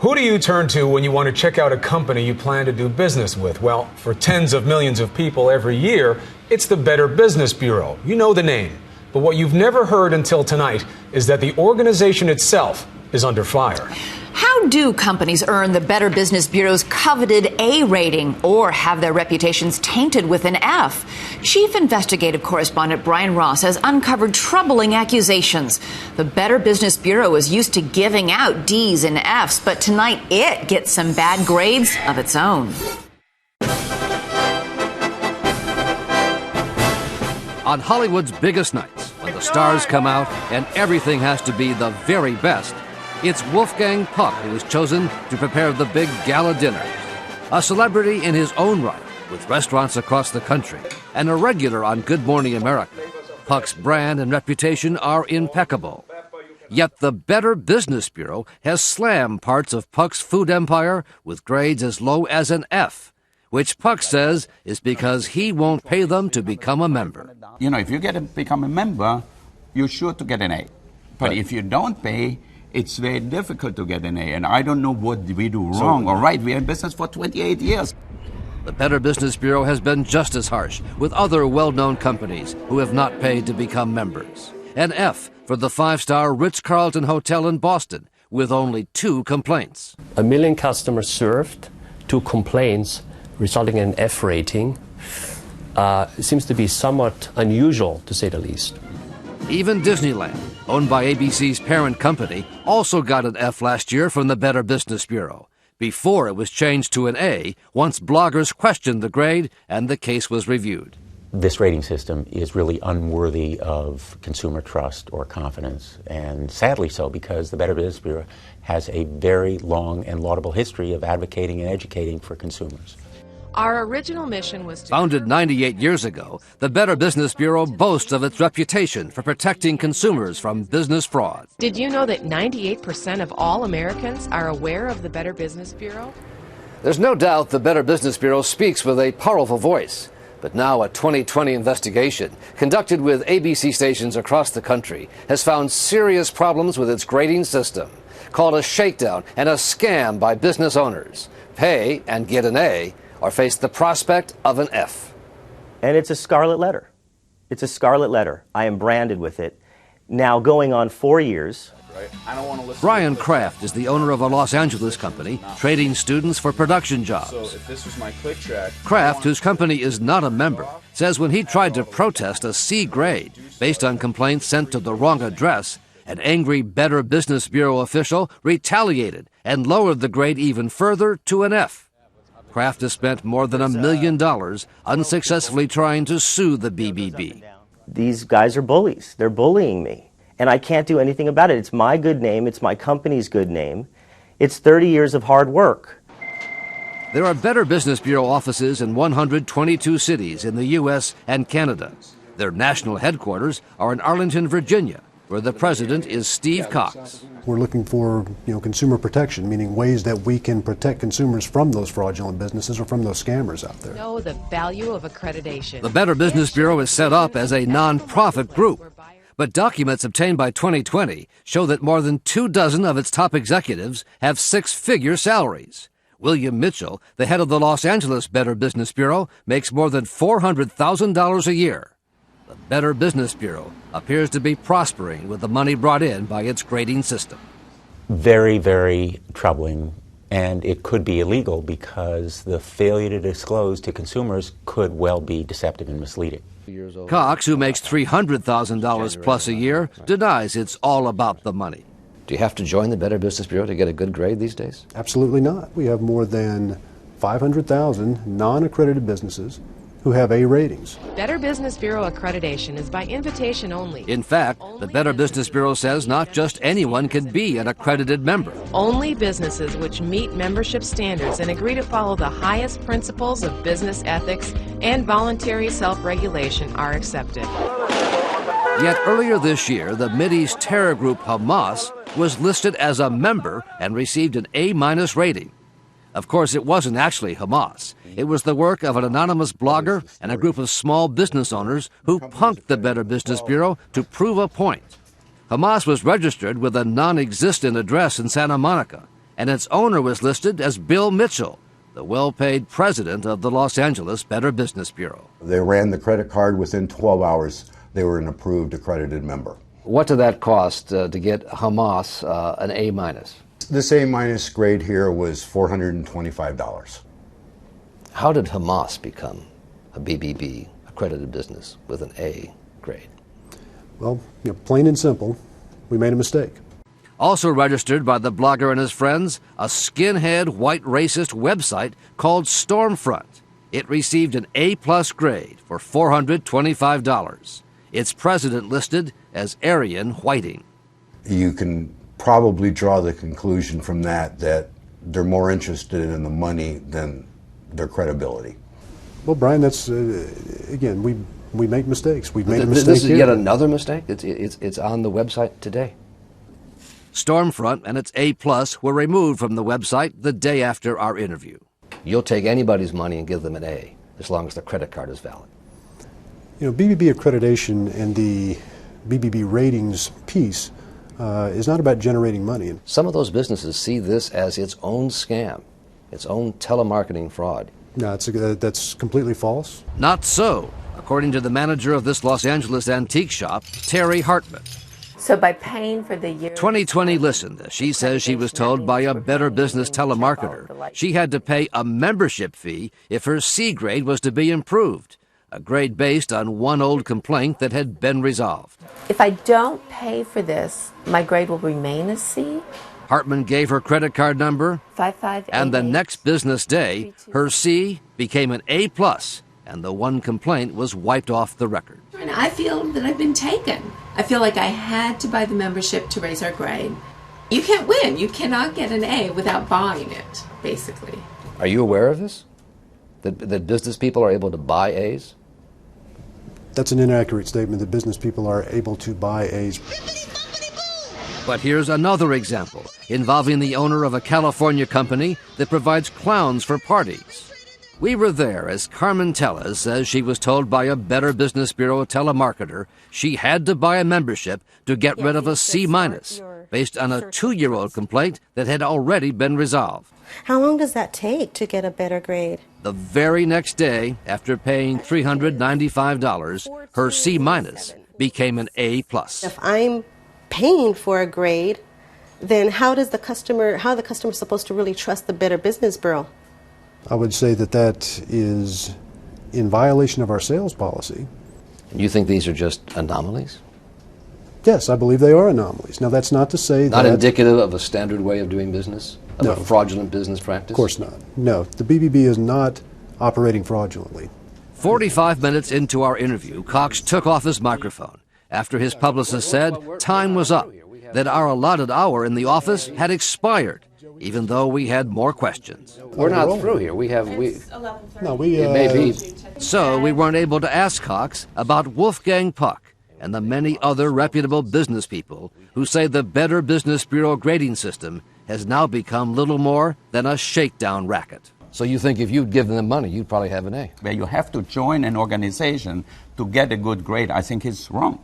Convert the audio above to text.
Who do you turn to when you want to check out a company you plan to do business with? Well, for tens of millions of people every year, it's the Better Business Bureau. You know the name. But what you've never heard until tonight is that the organization itself is under fire. How do companies earn the Better Business Bureau's coveted A rating or have their reputations tainted with an F? Chief investigative correspondent Brian Ross has uncovered troubling accusations. The Better Business Bureau is used to giving out Ds and Fs, but tonight it gets some bad grades of its own. On Hollywood's biggest nights, when the stars come out and everything has to be the very best, it's Wolfgang Puck who is chosen to prepare the big gala dinner. A celebrity in his own right, with restaurants across the country, and a regular on Good Morning America. Puck's brand and reputation are impeccable. Yet the Better Business Bureau has slammed parts of Puck's food empire with grades as low as an F, which Puck says is because he won't pay them to become a member. You know, if you become a member, you're sure to get an A. But if you don't pay, it's very difficult to get an A. And I don't know what we do wrong or right. We're in business for 28 years. The Better Business Bureau has been just as harsh with other well-known companies who have not paid to become members. An F for the five-star Ritz-Carlton Hotel in Boston, with only 2 complaints. 1 million customers served, 2 complaints, resulting in an F rating. Seems to be somewhat unusual, to say the least. Even Disneyland, owned by ABC's parent company, also got an F last year from the Better Business Bureau, before it was changed to an A once bloggers questioned the grade and the case was reviewed. This rating system is really unworthy of consumer trust or confidence, and sadly so, because the Better Business Bureau has a very long and laudable history of advocating and educating for consumers. Our original mission was to... Founded 98 years ago, the Better Business Bureau boasts of its reputation for protecting consumers from business fraud. Did you know that 98% of all Americans are aware of the Better Business Bureau? There's no doubt the Better Business Bureau speaks with a powerful voice. But now a 2020 investigation conducted with ABC stations across the country has found serious problems with its grading system, called a shakedown and a scam by business owners. Pay and get an A, or face the prospect of an F. And it's a scarlet letter. It's a scarlet letter. I am branded with it. Now going on 4 years. Brian Kraft is the owner of a Los Angeles company trading students for production jobs. Kraft, whose company is not a member, says when he tried to protest a C grade based on complaints sent to the wrong address, an angry Better Business Bureau official retaliated and lowered the grade even further to an F. Kraft has spent more than $1 million unsuccessfully trying to sue the BBB. These guys are bullies. They're bullying me. And I can't do anything about it. It's my good name. It's my company's good name. It's 30 years of hard work. There are Better Business Bureau offices in 122 cities in the U.S. and Canada. Their national headquarters are in Arlington, Virginia, where the president is Steve Cox. We're looking for, consumer protection, meaning ways that we can protect consumers from those fraudulent businesses or from those scammers out there. Know the value of accreditation. The Better Business Bureau is set up as a non-profit group, but documents obtained by 2020 show that more than 24 of its top executives have 6-figure salaries. William Mitchell, the head of the Los Angeles Better Business Bureau, makes more than $400,000 a year. The Better Business Bureau appears to be prospering with the money brought in by its grading system. Very, very troubling, and it could be illegal because the failure to disclose to consumers could well be deceptive and misleading. Cox, who makes $300,000 plus a year, denies it's all about the money. Do you have to join the Better Business Bureau to get a good grade these days? Absolutely not. We have more than 500,000 non-accredited businesses who have A ratings. Better Business Bureau accreditation is by invitation only. In fact, the Better Business Bureau says not just anyone can be an accredited member. Only businesses which meet membership standards and agree to follow the highest principles of business ethics and voluntary self-regulation are accepted. Yet earlier this year, the Mideast terror group Hamas was listed as a member and received an A- rating. Of course, it wasn't actually Hamas. It was the work of an anonymous blogger and a group of small business owners who punked the Better Business Bureau to prove a point. Hamas was registered with a non-existent address in Santa Monica and its owner was listed as Bill Mitchell, the well-paid president of the Los Angeles Better Business Bureau. They ran the credit card. Within 12 hours, they were an approved accredited member. What did that cost to get Hamas an A-minus? This A-minus grade here was $425. How did Hamas become a BBB accredited business with an A grade? Well, plain and simple, we made a mistake. Also registered by the blogger and his friends, a skinhead white racist website called Stormfront. It received an A-plus grade for $425. Its president listed as Arian Whiting. You can probably draw the conclusion from that they're more interested in the money than their credibility. Well, Brian, that's, again, we make mistakes. We've made a mistake This is here. yet another mistake? It's on the website today. Stormfront and its A-plus were removed from the website the day after our interview. You'll take anybody's money and give them an A, as long as the credit card is valid. BBB accreditation and the BBB ratings piece is not about generating money. Some of those businesses see this as its own scam, its own telemarketing fraud. No, that's completely false. Not so, according to the manager of this Los Angeles antique shop, Terry Hartman. So by paying for the year... 2020 listened as she says she was told by a Better Business telemarketer she had to pay a membership fee if her C grade was to be improved, a grade based on one old complaint that had been resolved. If I don't pay for this, my grade will remain a C? Hartman gave her credit card number, 5588. and the next business day, her C became an A+, and the one complaint was wiped off the record. I feel that I've been taken. I feel like I had to buy the membership to raise our grade. You can't win. You cannot get an A without buying it, basically. Are you aware of this? That business people are able to buy A's? That's an inaccurate statement that business people are able to buy A's. But here's another example involving the owner of a California company that provides clowns for parties. We were there as Carmen Tellez says she was told by a Better Business Bureau telemarketer she had to buy a membership to get rid of a C- based on a 2-year-old complaint that had already been resolved. How long does that take to get a better grade? The very next day, after paying $395, her C- became an A+. If I'm paying for a grade, then how are the customer supposed to really trust the Better Business Bureau? I would say that is in violation of our sales policy. You think these are just anomalies? Yes, I believe they are anomalies. Now, that's not to say Not that... indicative of a standard way of doing business? Of No. a fraudulent business practice? Of course not. No, the BBB is not operating fraudulently. 45 minutes into our interview, Cox took off his microphone after his publicist said time was up, that our allotted hour in the office had expired, even though we had more questions. We're not through here. It may be. So we weren't able to ask Cox about Wolfgang Puck and the many other reputable business people who say the Better Business Bureau grading system has now become little more than a shakedown racket. So you think if you'd given them money, you'd probably have an A? Where you have to join an organization to get a good grade, I think is wrong.